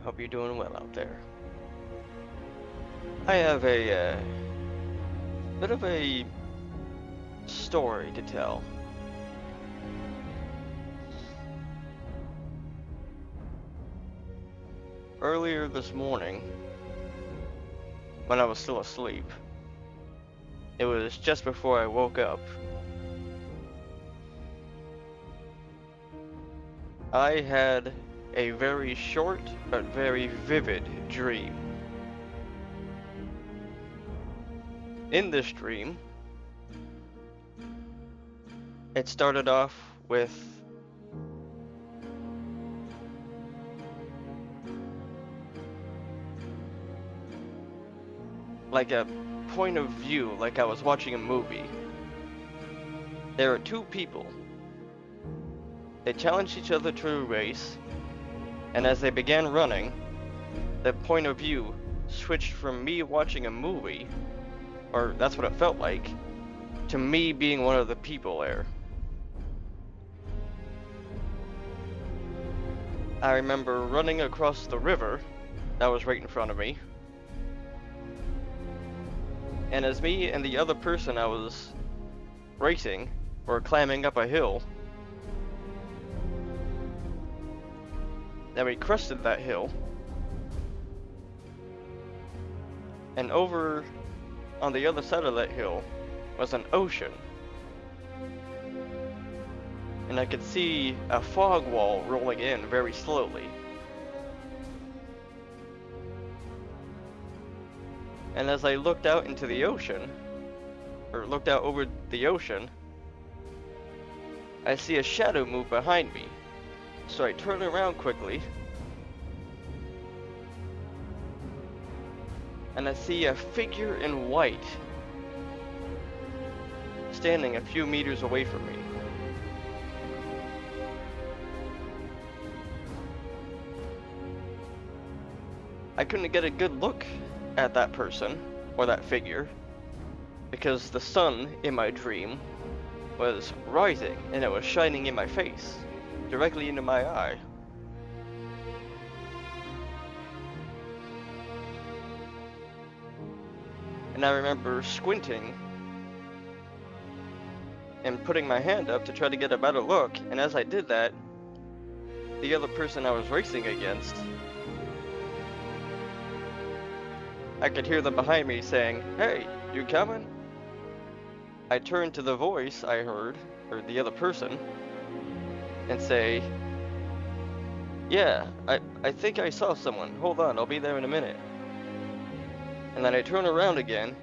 Hope you're doing well out there. I have a bit of a story to tell. Earlier this morning, when I was still asleep, it was just before I woke up, I had a very short but very vivid dream. In this dream, it started off with like a point of view, like I was watching a movie. There are two people. They challenged each other to a race, and as they began running, the point of view switched from me watching a movie, or that's what it felt like, to me being one of the people there. I remember running across the river that was right in front of me, and as me and the other person I was racing were climbing up a hill, then we crested that hill, and over on the other side of that hill was an ocean, and I could see a fog wall rolling in very slowly. And as I looked out into the ocean, or looked out over the ocean, I see a shadow move behind me. So I turn around quickly, and I see a figure in white standing a few meters away from me. I couldn't get a good look at that person, or that figure, because the sun in my dream was rising and it was shining in my face, directly into my eye. And I remember squinting and putting my hand up to try to get a better look, and as I did that, the other person I was racing against, I could hear them behind me saying, "Hey, you coming?" I turned to the voice I heard, or the other person, and say, "Yeah, I think I saw someone. Hold on, I'll be there in a minute." And then I turn around again,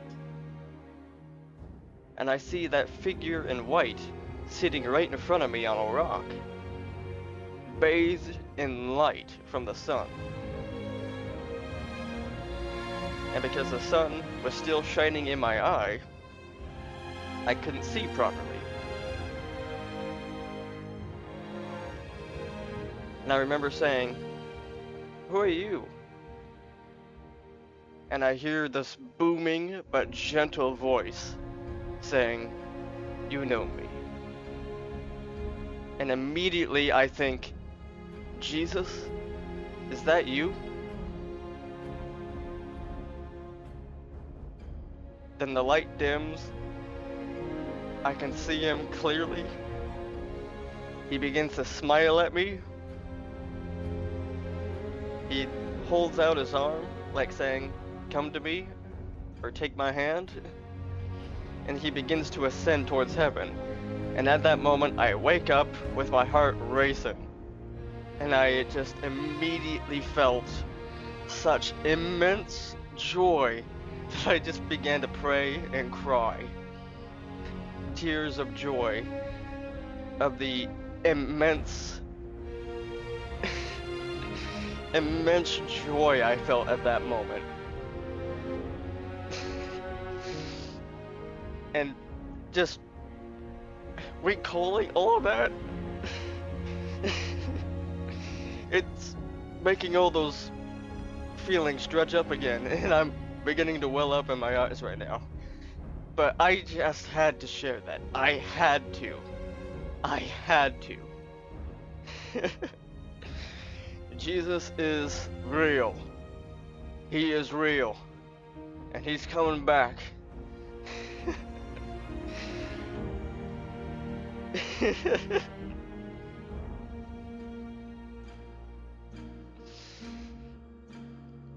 and I see that figure in white sitting right in front of me on a rock, bathed in light from the sun. And because the sun was still shining in my eye, I couldn't see properly. And I remember saying, "Who are you?" And I hear this booming but gentle voice saying, "You know me." And immediately I think, "Jesus, is that you?" Then the light dims. I can see him clearly. He begins to smile at me. He holds out his arm, like saying, "Come to me," or "Take my hand." And he begins to ascend towards heaven. And at that moment, I wake up with my heart racing. And I just immediately felt such immense joy that I just began to pray and cry. Tears of joy, of the immense, immense joy I felt at that moment. And just recalling all of that, it's making all those feelings dredge up again, and I'm beginning to well up in my eyes right now. But I just had to share that. I had to. Jesus is real. He is real. And he's coming back.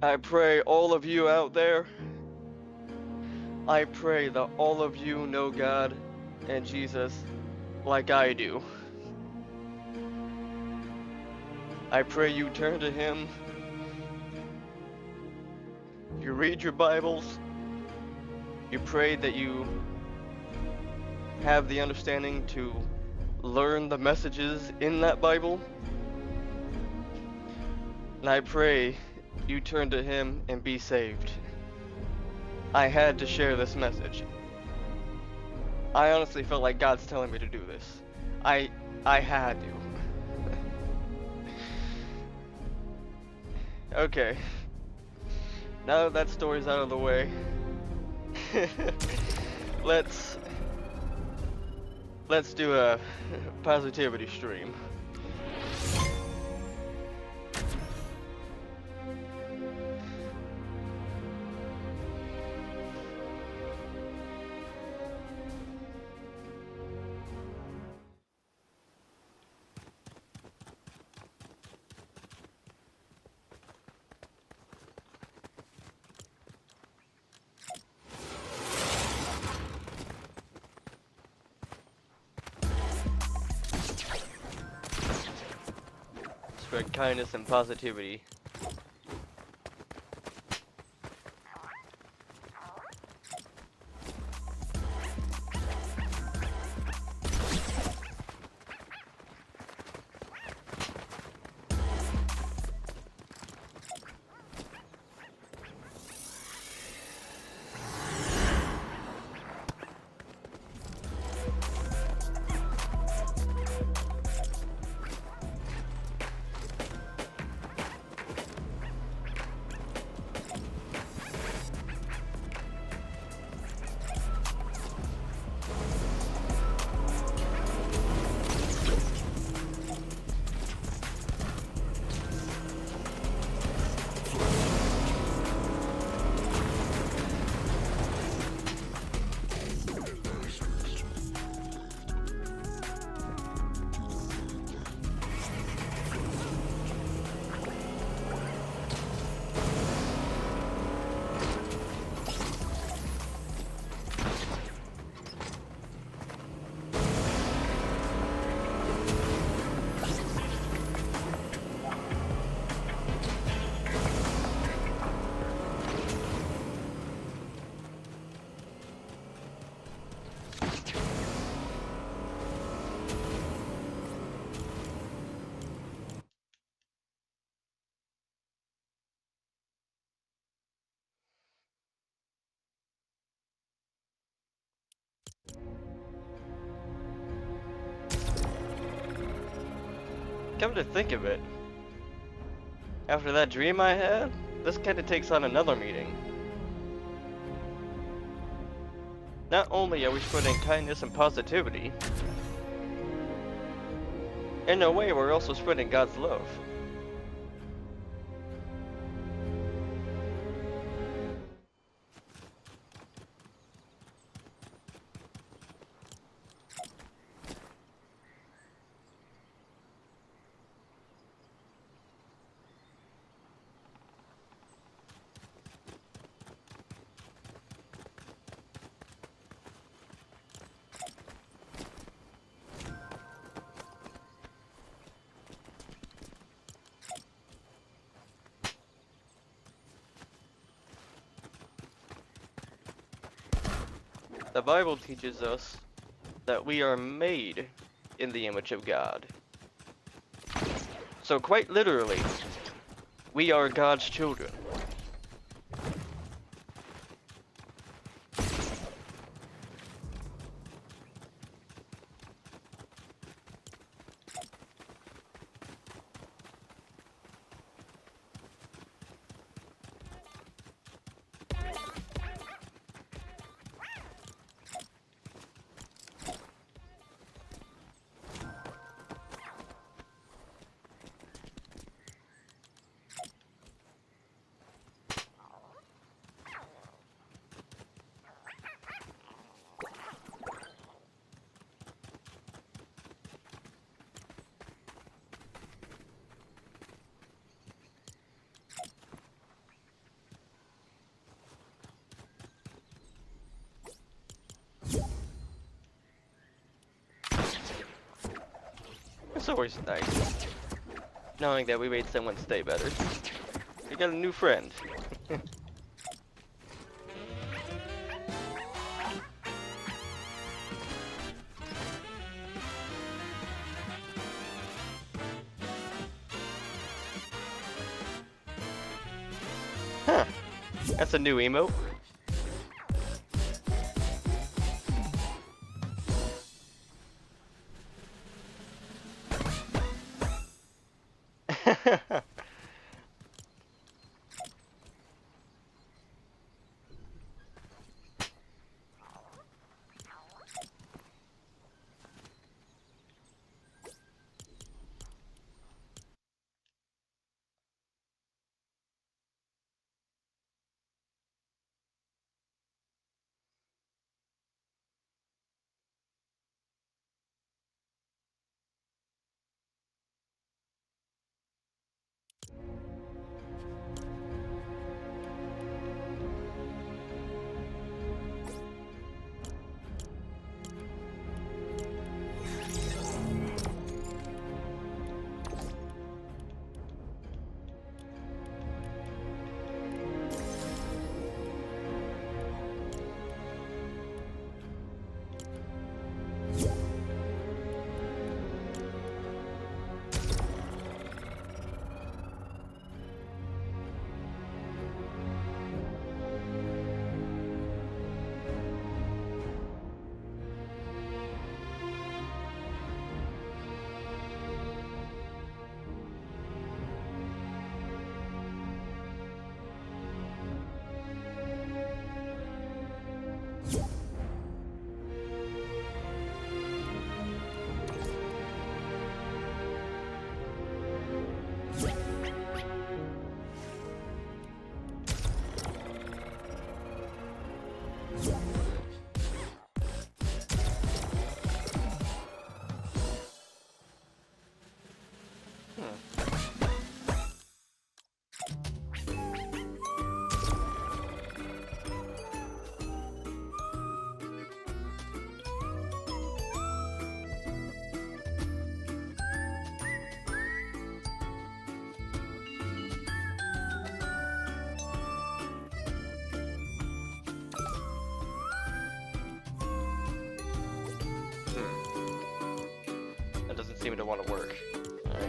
I pray all of you out there, I pray that all of you know God and Jesus like I do. I pray you turn to him. You read your Bibles. You pray that you have the understanding to learn the messages in that Bible. And I pray you turn to him and be saved. I had to share this message. I honestly felt like God's telling me to do this. I had to. Okay. Now that story's out of the way. let's do a positivity stream. Spread kindness and positivity. Come to think of it, after that dream I had, this kinda takes on another meaning. Not only are we spreading kindness and positivity, in a way we're also spreading God's love. The Bible teaches us that we are made in the image of God. So quite literally, we are God's children. always nice, knowing that we made someone's day better. We got a new friend. Huh. That's a new emote. That doesn't seem to want to work. Alright.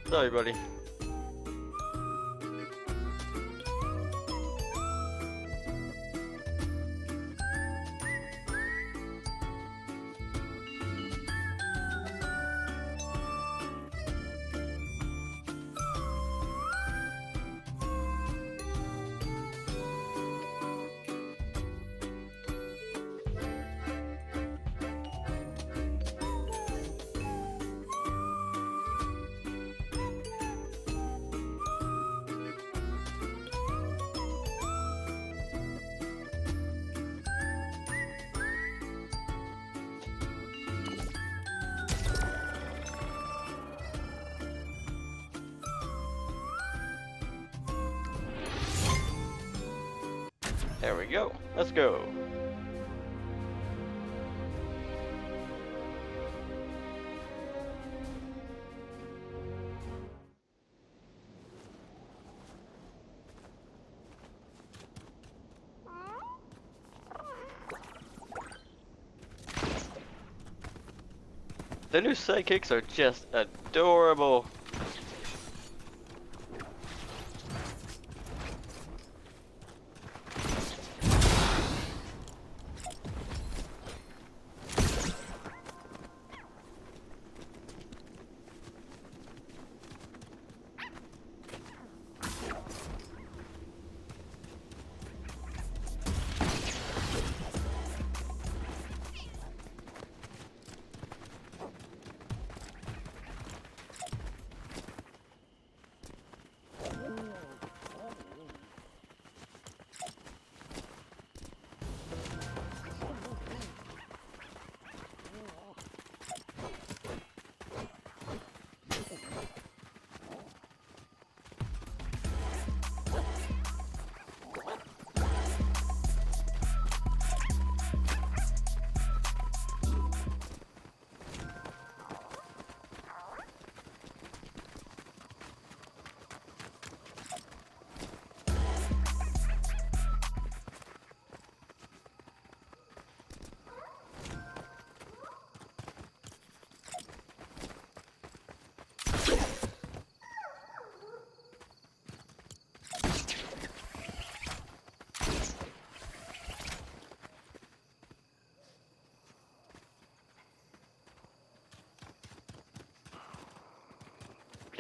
Sorry, buddy. There we go. Let's go. The new sidekicks are just adorable.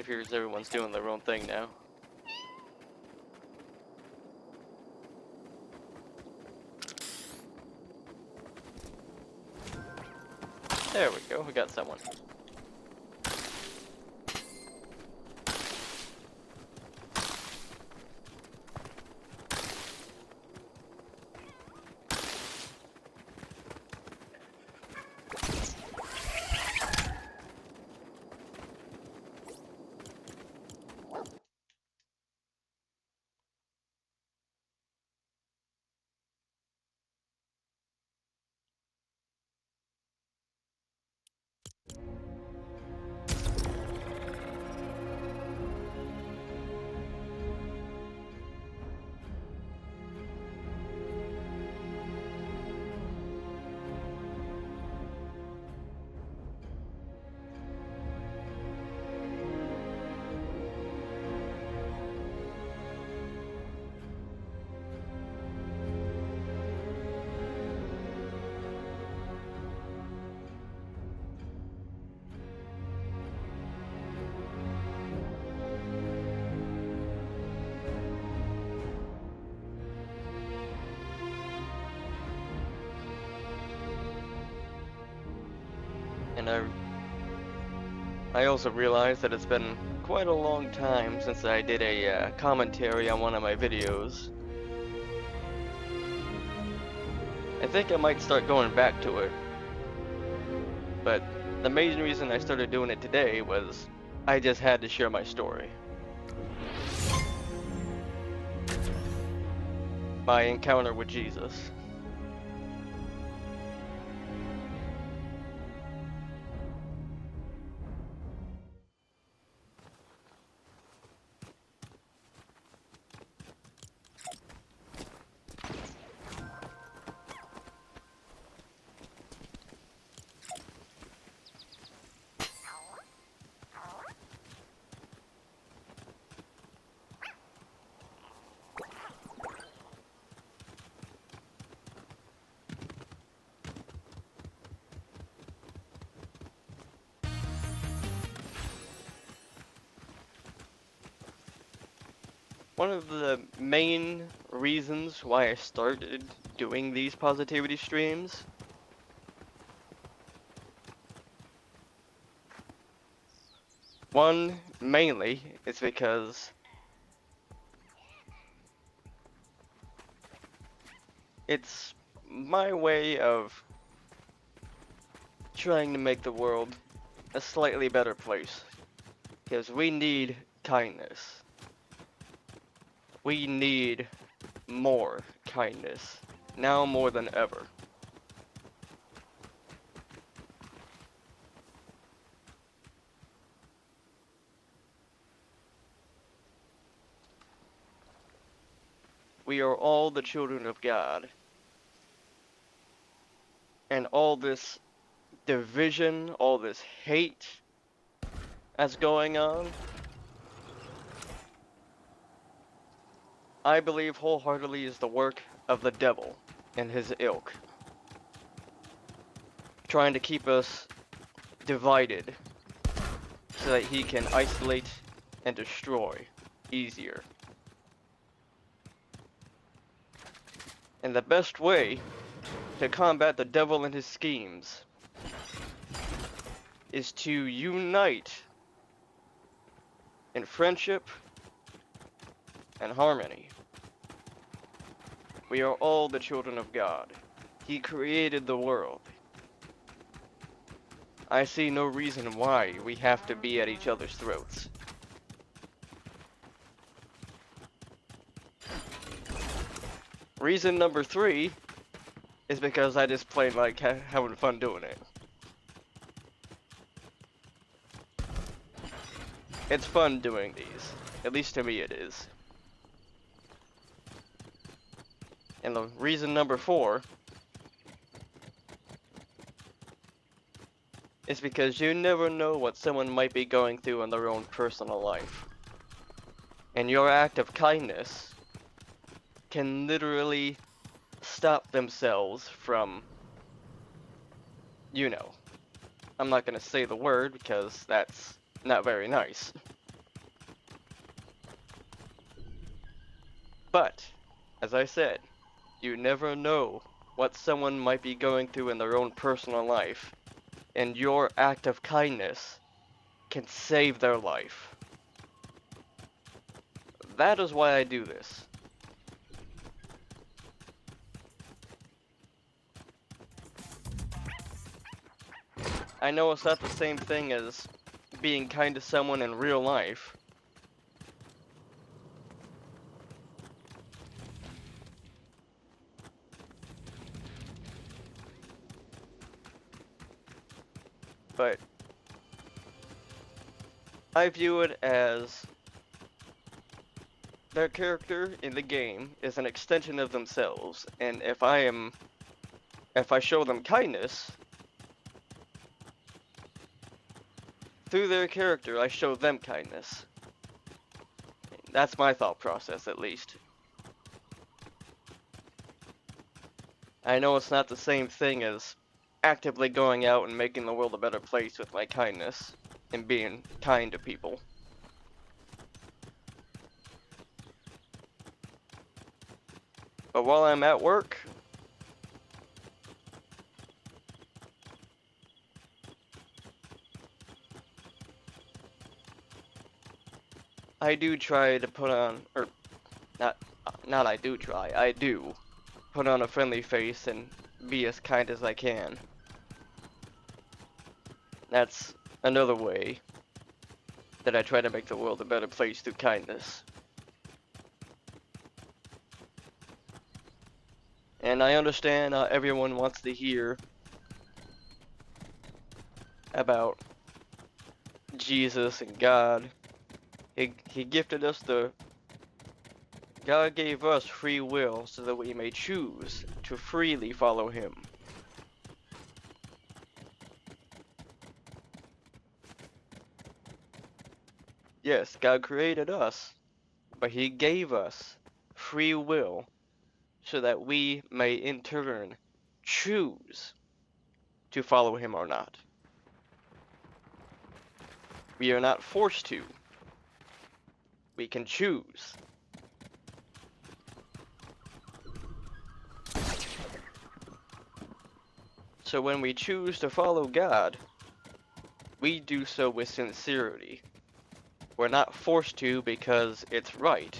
appears everyone's doing their own thing now. There we go, we got someone. And I also realized that it's been quite a long time since I did a commentary on one of my videos. I think I might start going back to it, but the main reason I started doing it today was I just had to share my story. My encounter with Jesus. One of the main reasons why I started doing these positivity streams mainly is because it's my way of trying to make the world a slightly better place. Because we need kindness. We need more kindness, now more than ever. We are all the children of God. And all this division, all this hate that's going on, I believe wholeheartedly is the work of the devil and his ilk, trying to keep us divided so that he can isolate and destroy easier. And the best way to combat the devil and his schemes is to unite in friendship and harmony. We are all the children of God. He created the world. I see no reason why we have to be at each other's throats. Reason number 3 is because I just plain like having fun doing it. It's fun doing these. At least to me it is. And the reason number 4 is because you never know what someone might be going through in their own personal life. And your act of kindness can literally stop themselves from, you know, I'm not gonna say the word because that's not very nice. But, as I said, you never know what someone might be going through in their own personal life, and your act of kindness can save their life. That is why I do this. I know it's not the same thing as being kind to someone in real life. But I view it as their character in the game is an extension of themselves, and if I show them kindness, through their character I show them kindness. That's my thought process, at least. I know it's not the same thing as actively going out and making the world a better place with my kindness and being kind to people. But while I'm at work, I do try to put on, or not, not I do try, I do put on a friendly face and be as kind as I can. That's another way that I try to make the world a better place through kindness. And I understand not everyone wants to hear about Jesus and God. He gifted us God gave us free will so that we may choose to freely follow Him. Yes, God created us, but He gave us free will so that we may in turn choose to follow Him or not. We are not forced to. We can choose. So when we choose to follow God, we do so with sincerity. We're not forced to because it's right.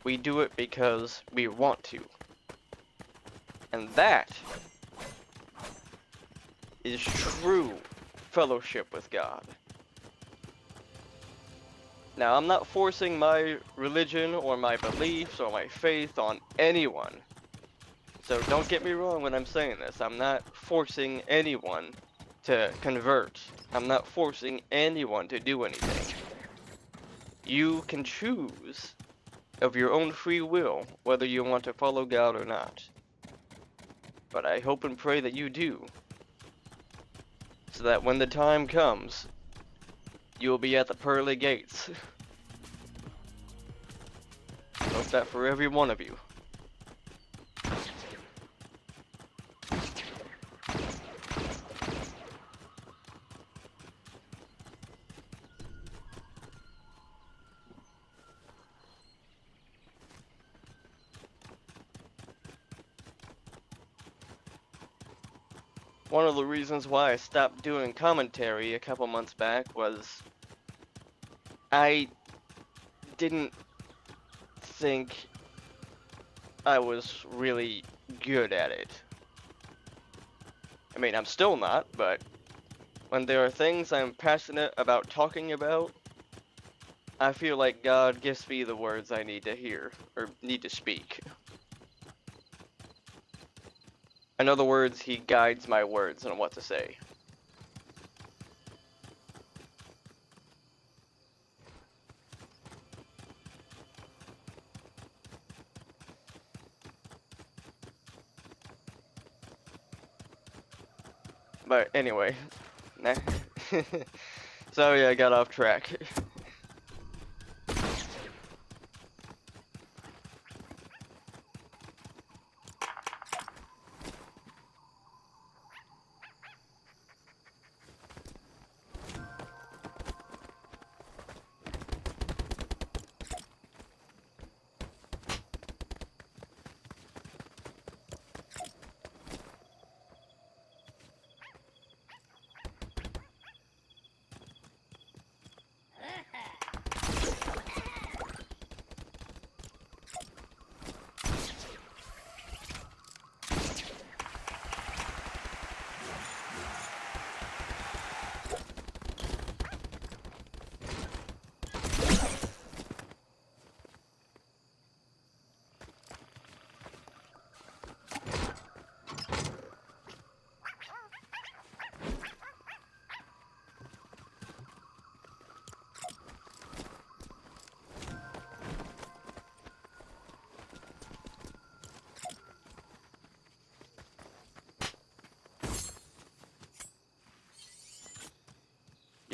We do it because we want to. And that is true fellowship with God. Now, I'm not forcing my religion or my beliefs or my faith on anyone. So don't get me wrong when I'm saying this. I'm not forcing anyone to convert. I'm not forcing anyone to do anything. You can choose of your own free will whether you want to follow God or not. But I hope and pray that you do, so that when the time comes, you'll be at the pearly gates. Hope that for every one of you. One of the reasons why I stopped doing commentary a couple months back was I didn't think I was really good at it. I mean, I'm still not, but when there are things I'm passionate about talking about, I feel like God gives me the words I need to hear, or need to speak. In other words, He guides my words on what to say. But anyway, sorry I got off track.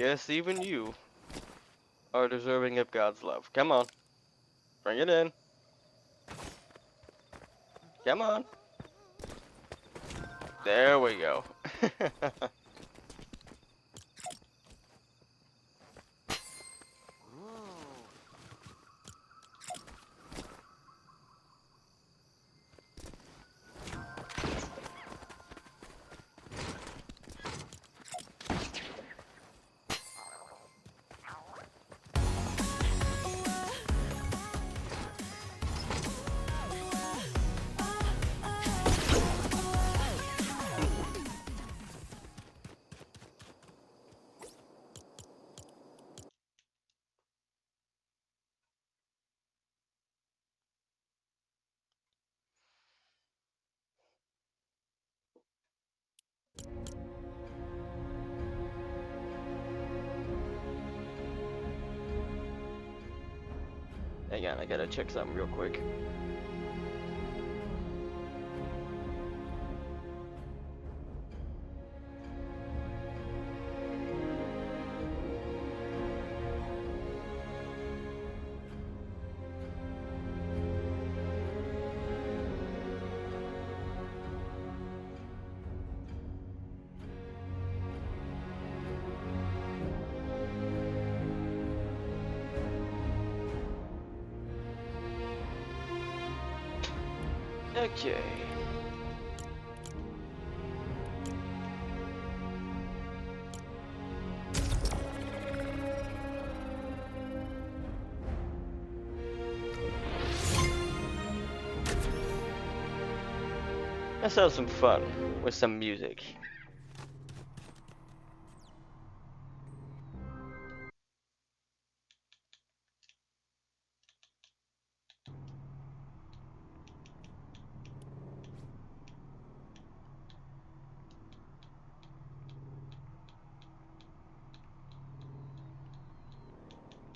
Yes, even you are deserving of God's love. Come on, bring it in. Come on. There we go. Hang on, I gotta check something real quick. Okay. Let's have some fun with some music.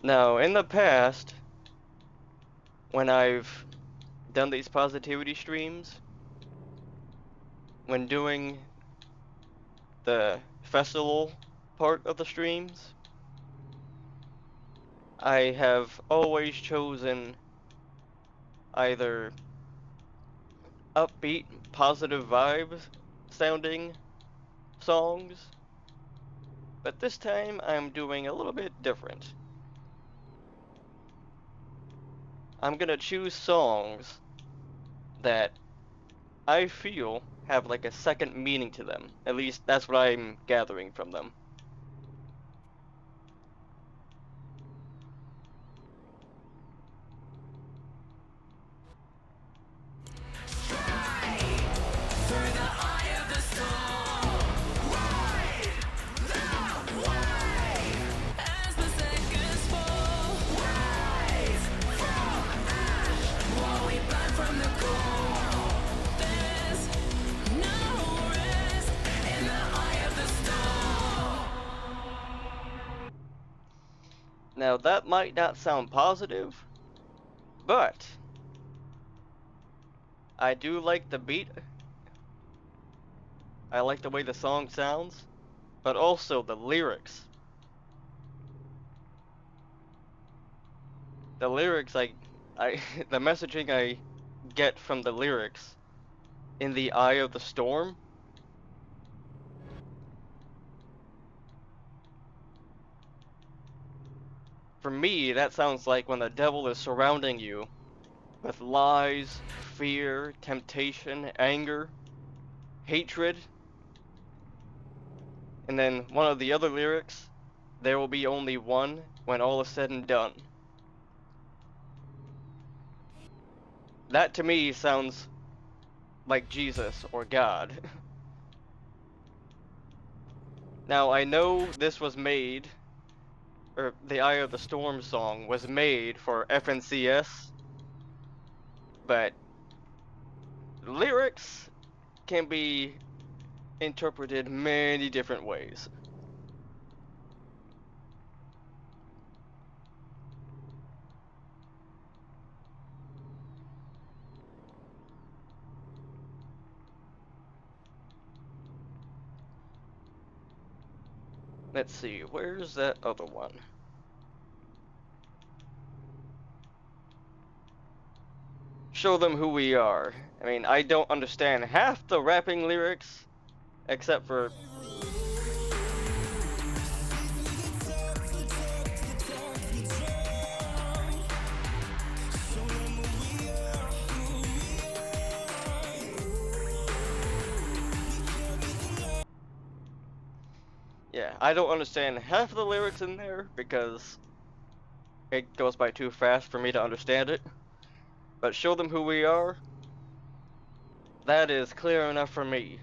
Now, in the past, when I've done these positivity streams, when doing the festival part of the streams, I have always chosen either upbeat, positive vibes sounding songs, but this time I'm doing a little bit different. I'm gonna choose songs that I feel have like a second meaning to them. At least that's what I'm gathering from them. Now that might not sound positive, but I do like the beat. I like the way the song sounds, but also the lyrics. The lyrics I the messaging I get from the lyrics in the eye of the storm. For me, that sounds like when the devil is surrounding you with lies, fear, temptation, anger, hatred. And then one of the other lyrics, there will be only one when all is said and done. That to me sounds like Jesus or God. Now I know this was made, or the Eye of the Storm song was made for FNCS, but lyrics can be interpreted many different ways. Let's see, where's that other one? Show them who we are. I mean, I don't understand half the rapping lyrics, except for yeah, I don't understand half of the lyrics in there because it goes by too fast for me to understand it. But show them who we are, that is clear enough for me.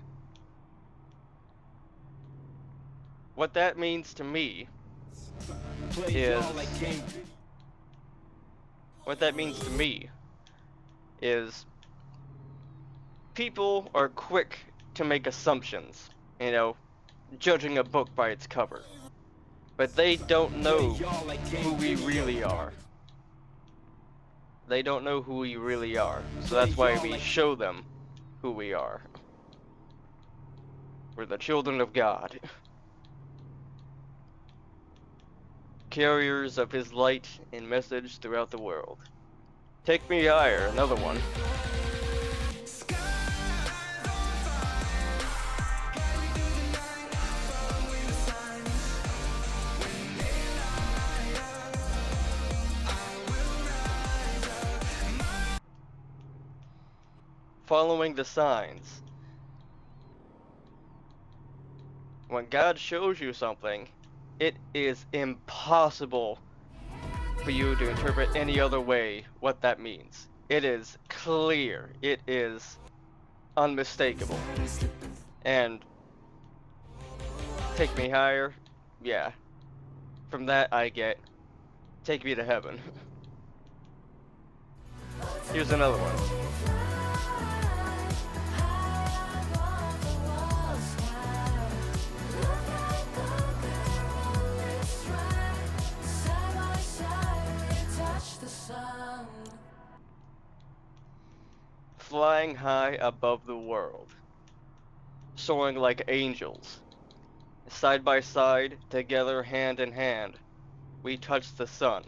What that means to me is what that means to me is people are quick to make assumptions, you know, judging a book by its cover. But they don't know who we really are. They don't know who we really are. So that's why we show them who we are. We're the children of God. Carriers of his light and message throughout the world. Take Me Higher, another one. Following the signs. When God shows you something, it is impossible for you to interpret any other way what that means. It is clear. It is unmistakable. And Take Me Higher, yeah. From that I get Take Me to Heaven. Here's another one. Flying high above the world, soaring like angels, side by side, together hand in hand, we touch the sun.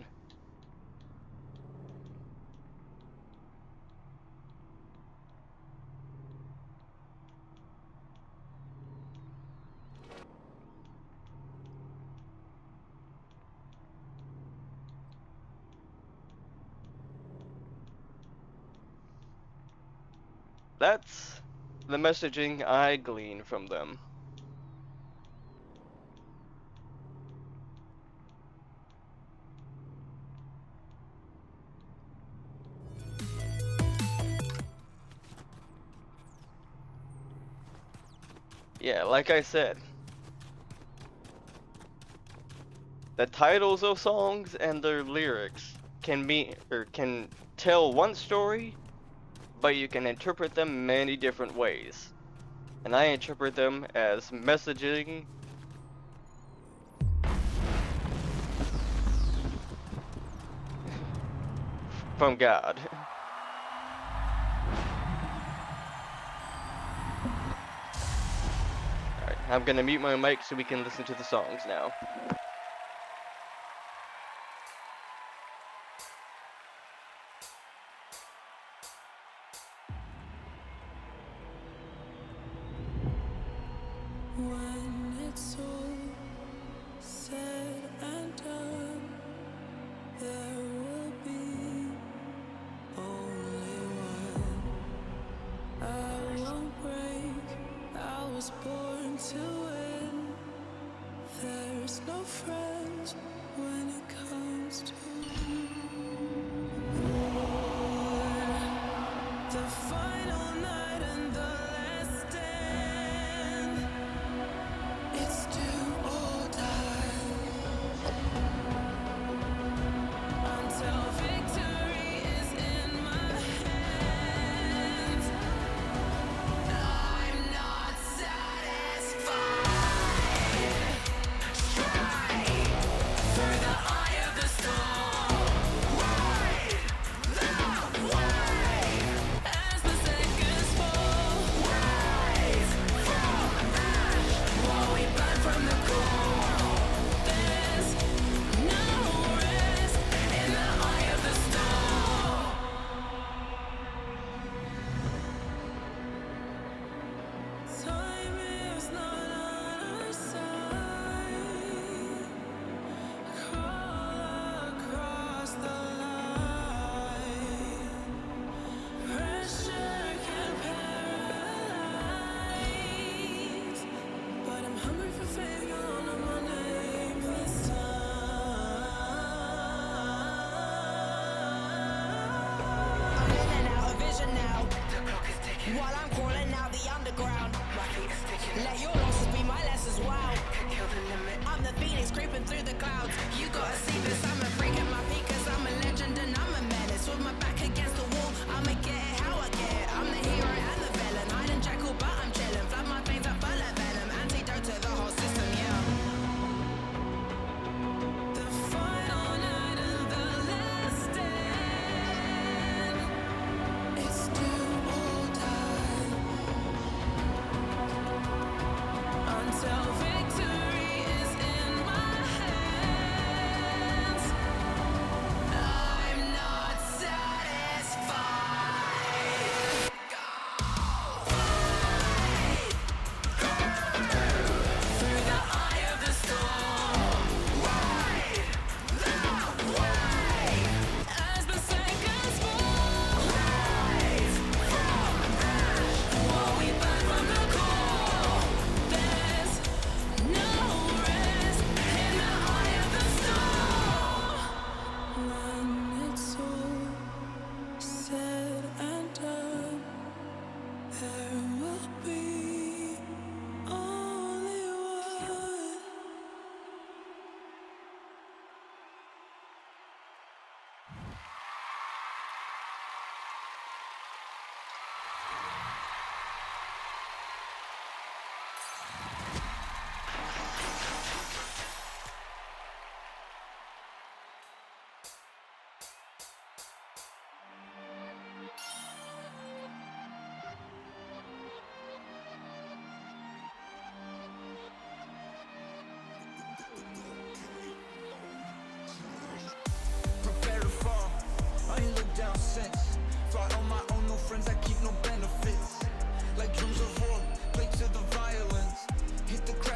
That's the messaging I glean from them. Yeah, like I said, the titles of songs and their lyrics can mean or can tell one story, but you can interpret them many different ways. And I interpret them as messaging from God. Alright, I'm gonna mute my mic so we can listen to the songs now. When it's all said and done, there will be only one. I won't break, I was born to win. There's no friends when it comes to the final night and the last stand. It's do or die until victory is in my hands. I'm not satisfied. Strike through the eye of the storm.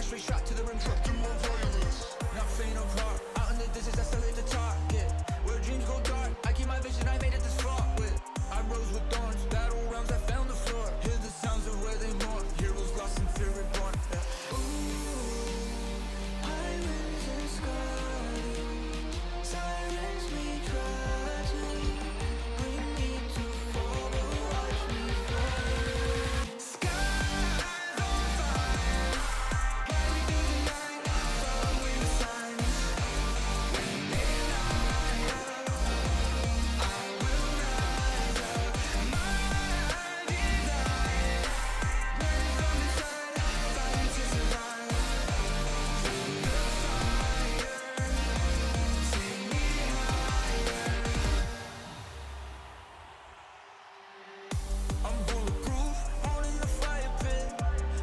straight shot to the rim, truck to more violence. Not faint of heart, out in the distance, I still hit the target. Where dreams go dark, I keep my vision, I made it this far with. I rose with thorns, battle rounds, I found the floor. Hear the sounds of where they mourn, heroes lost and fear reborn. Yeah. Ooh, islands and sky, sirens may try to bring me to fall, but watch me fly. Skies on fire, carry through the night, following the signs. When they light up, I will rise up. My desire, burning from inside, fighting to survive. Through the fire, take me higher. I'm bulletproof, born in the fire pit.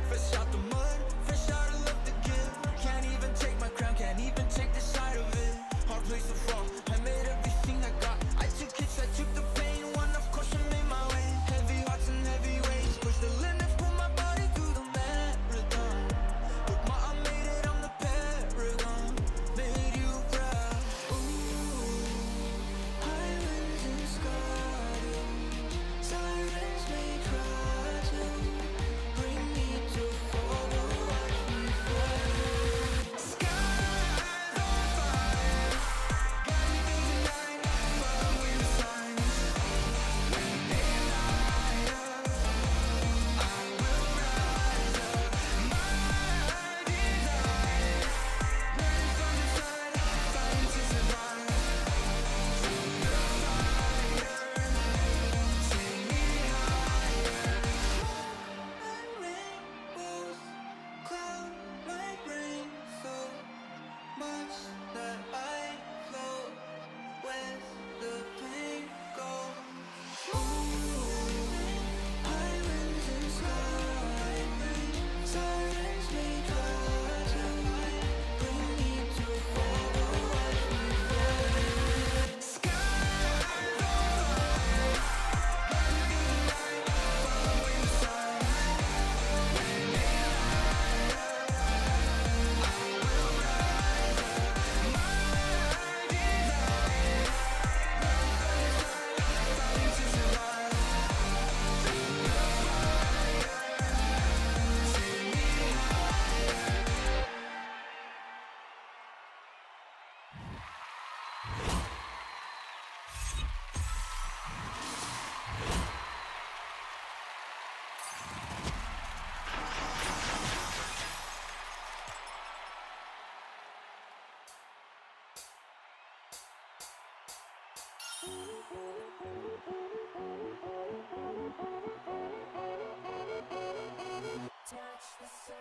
Fresh out the mud, fresh out of love to give. Can't even take my crown, can't even take the side of it. Hard place to fall, I made everything I got. I took hits, I took the pain, one of caution made my way. Heavy hearts and heavy weights, push the limits, pull my body through the marathon. Look, ma, I made it, I'm the paragon. Made you proud. Ooh, islands and sky. Sirens may try to bring me to fall, but watch me fly. Skies on fire, carry through the night, following the signs. When they light up, I will rise up. My desire, burning from inside, fighting to survive. Through the fire, take me higher. And rainbows cloud my brain so much that I float with the pain goes. Ooh, islands and sky, sirens may try to bring me to fall, but watch me fly. Skies on fire, burning through the night, following the signs. When they light up, I will rise up. My desire, burning from inside, fighting to survive. Through the fire, take me higher. Touch the sun.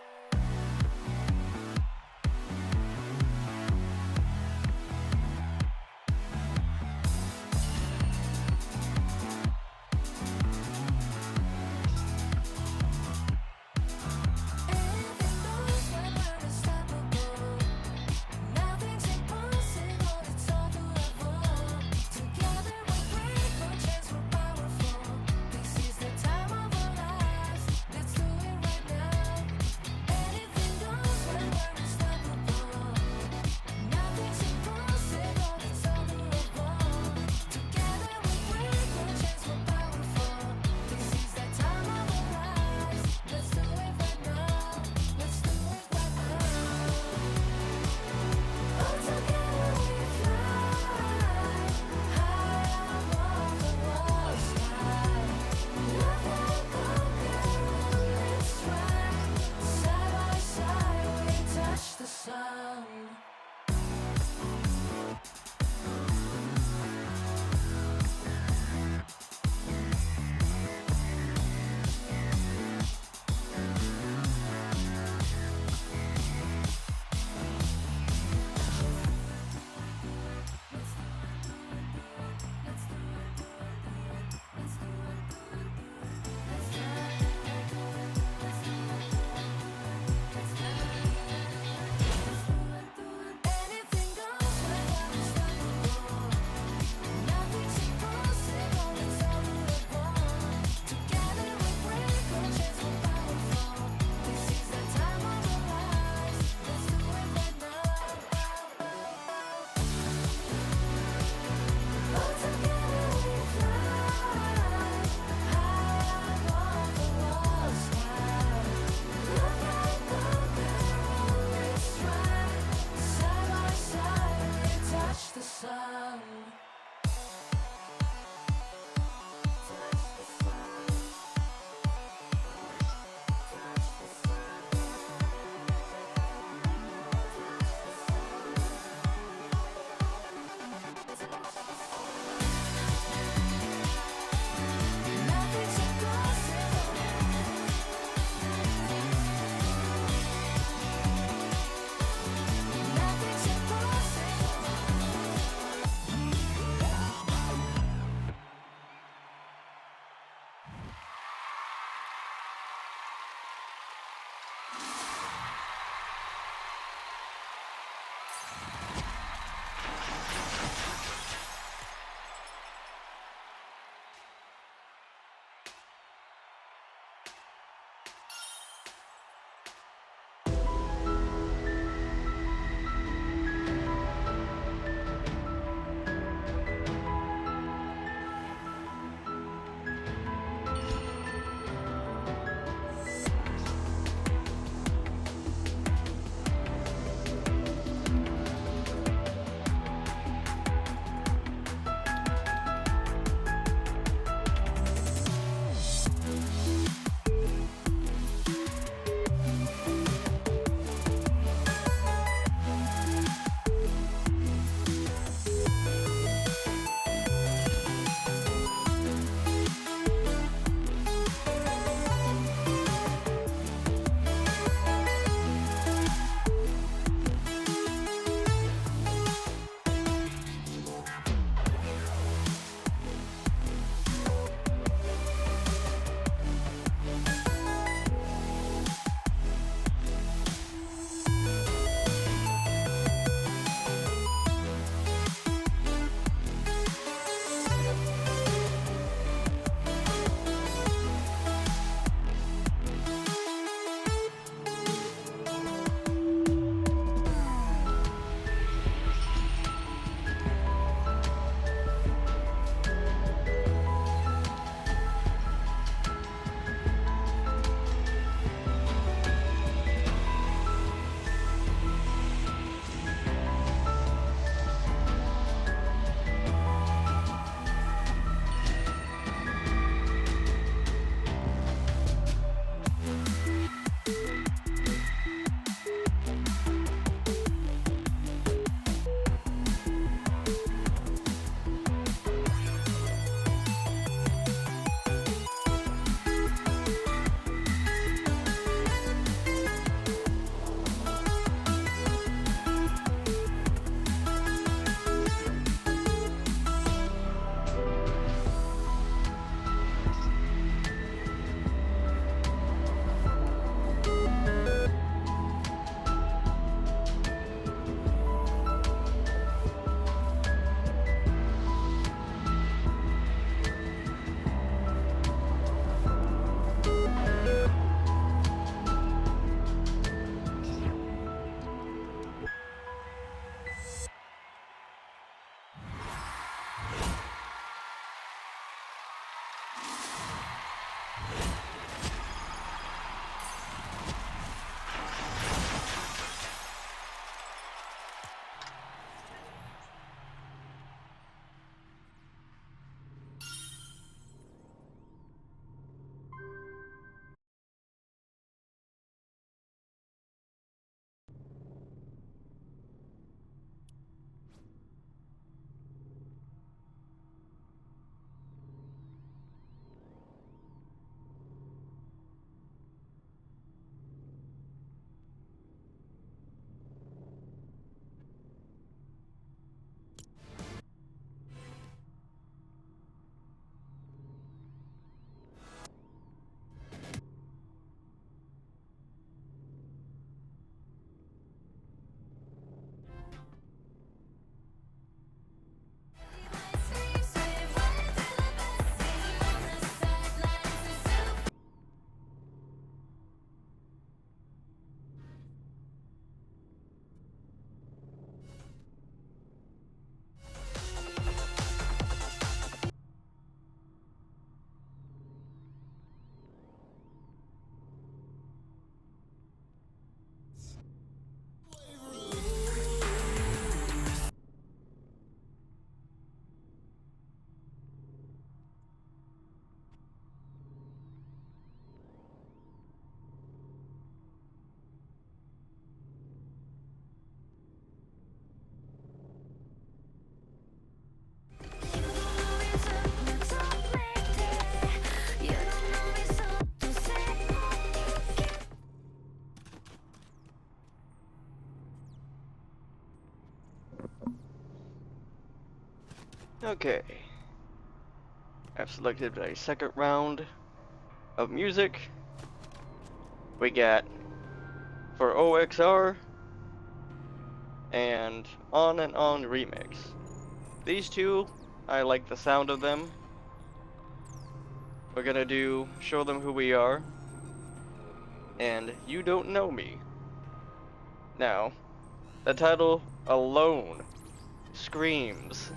Anything goes when we're unstoppable. Nothing's impossible, it's all doable. Together we break our chains, we're powerful. This is the time of our lives. Let's do it right now. Anything goes when we're unstoppable. Nothing's impossible, it's all doable. Together we break our chains, we're powerful. This is the time of our lives. Let's do it right now. Let's do it right now. All together we fly high above the world sky. Love will conquer, let's try. Side by side we touch the sun. Let's do it. Okay. I've selected a second round of music. We got for OXR and On and On remix. These two, I like the sound of them. We're gonna do Show Them Who We Are and You Don't Know Me. Now, the title alone screams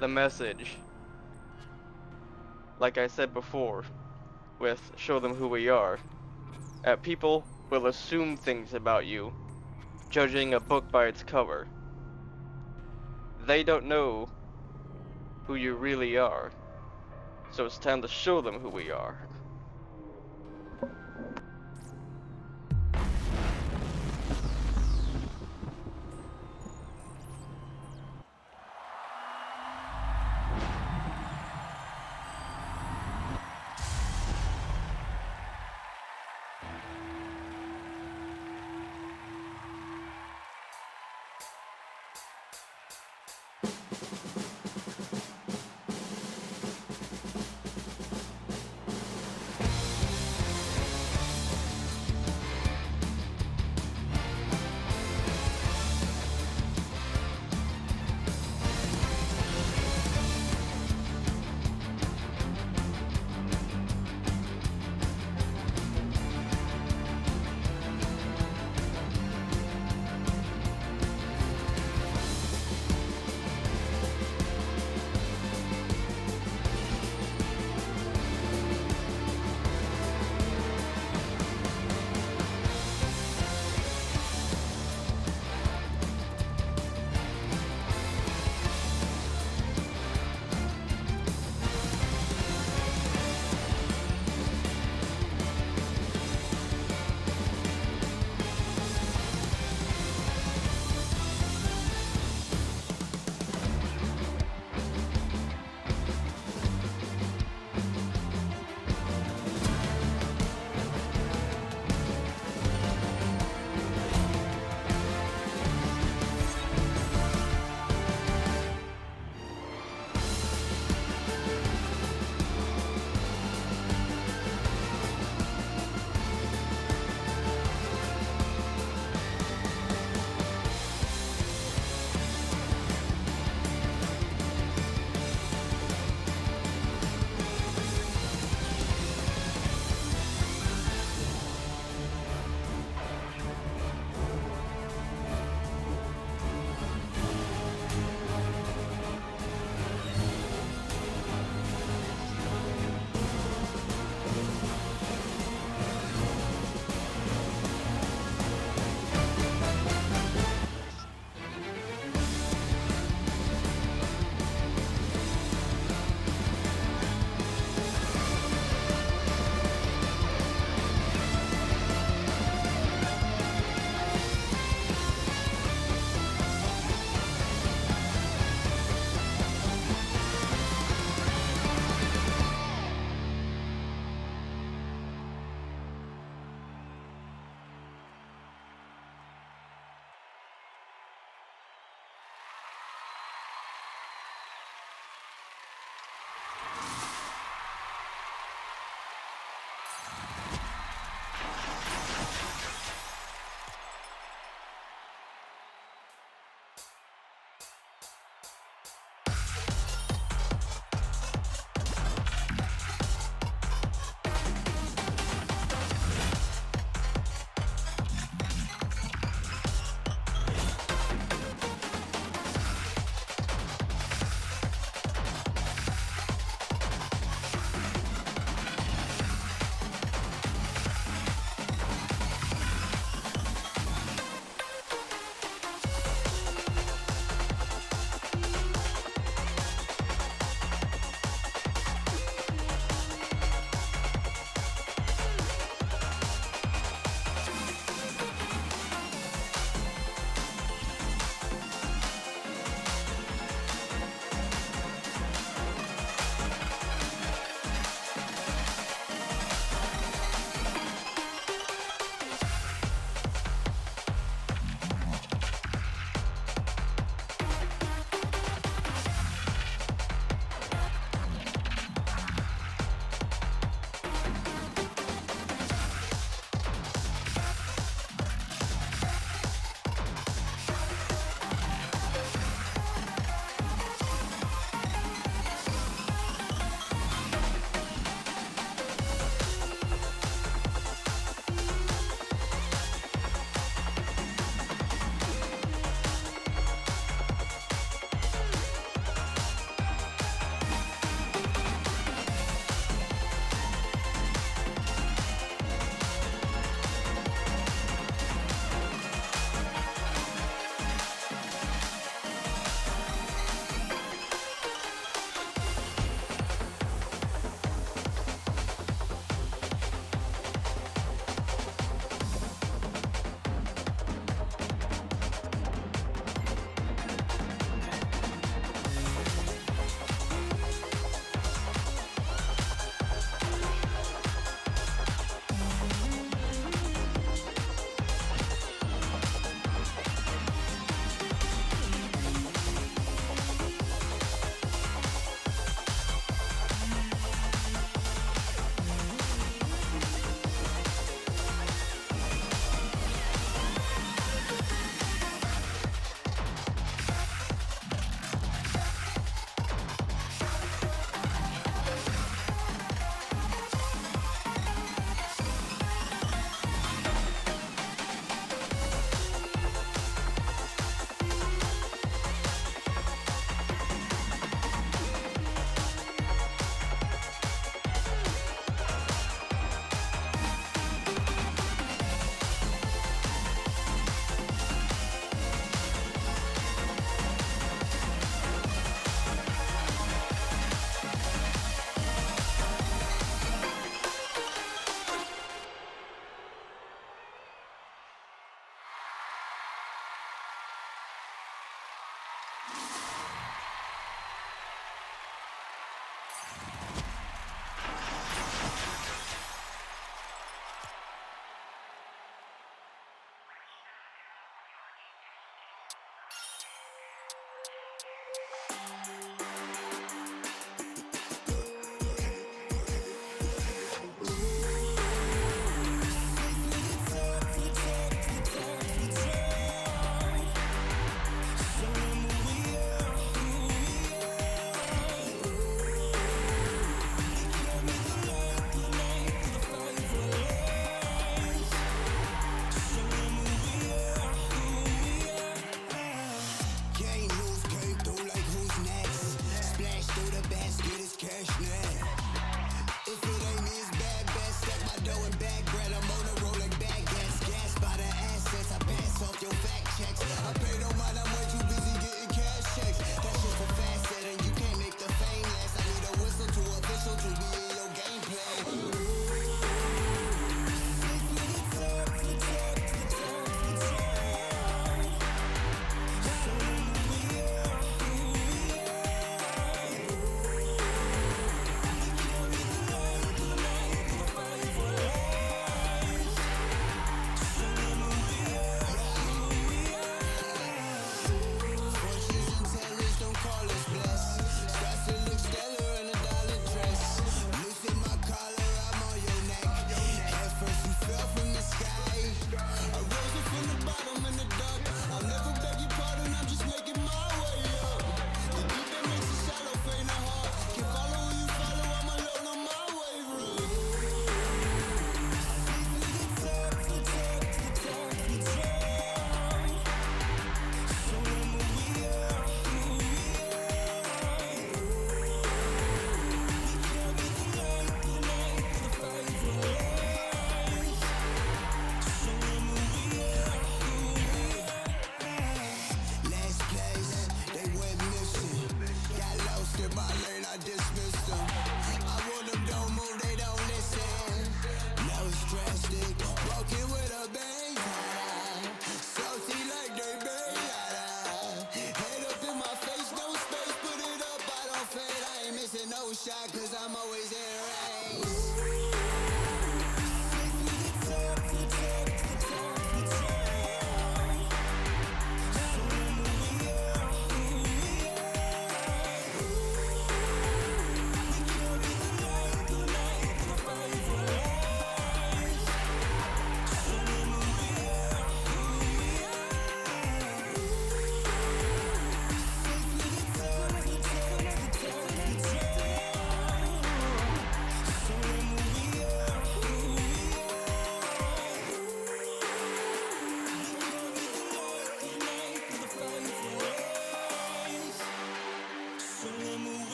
the message. Like I said before, with Show Them Who We Are, people will assume things about you, judging a book by its cover. They don't know who you really are, so it's time to show them who we are.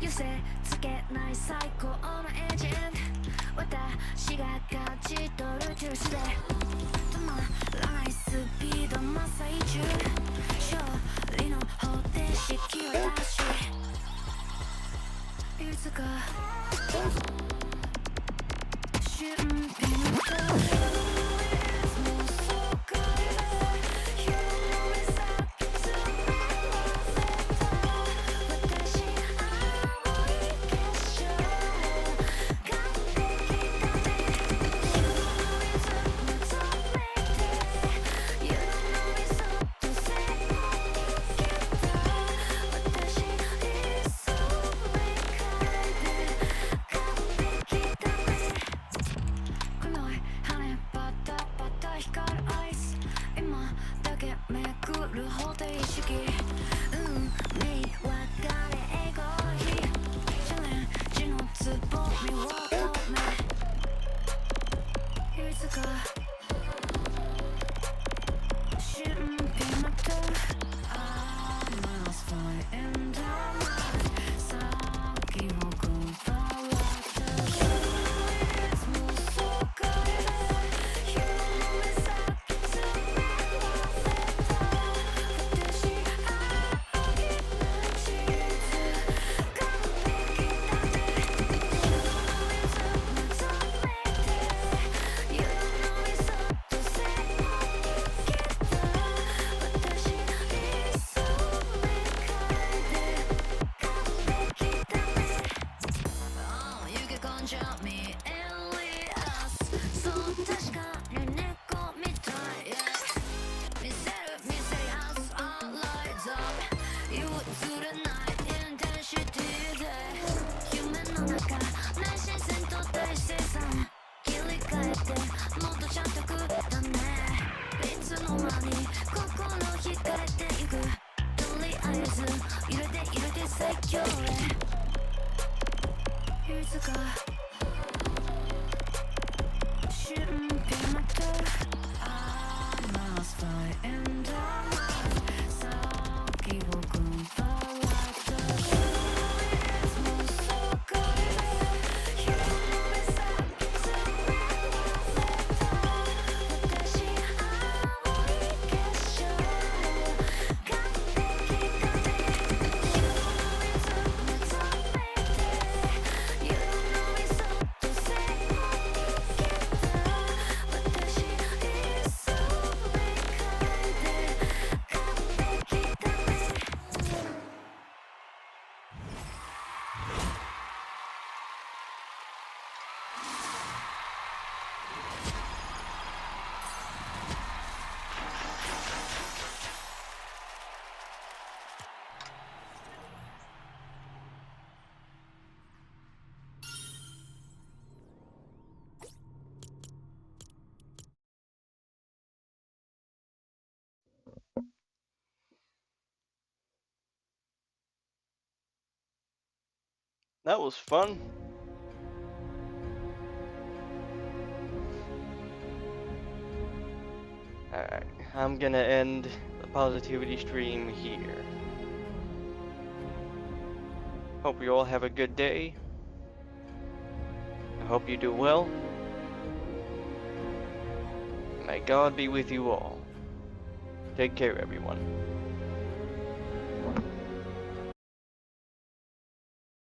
寄せつけない最高のエージェント私が勝ち取るジュースで止まらないスピード真っ最中勝利の方程式を出しいつか俊敏との中内心線と大生産切り替えてもっとちゃんとくだねいつの間に心惹かれてゆくとりあえず揺れて最強へいつか瞬間また I must fly in the night 先をくんばらと It's more so good You know it's up to me 私青い結晶完璧だね You know it's up to me You know it's up to say 私いっそ理解で完璧だね That was fun. Alright, I'm gonna end the positivity stream here. Hope you all have a good day. I hope you do well. May God be with you all. Take care, everyone.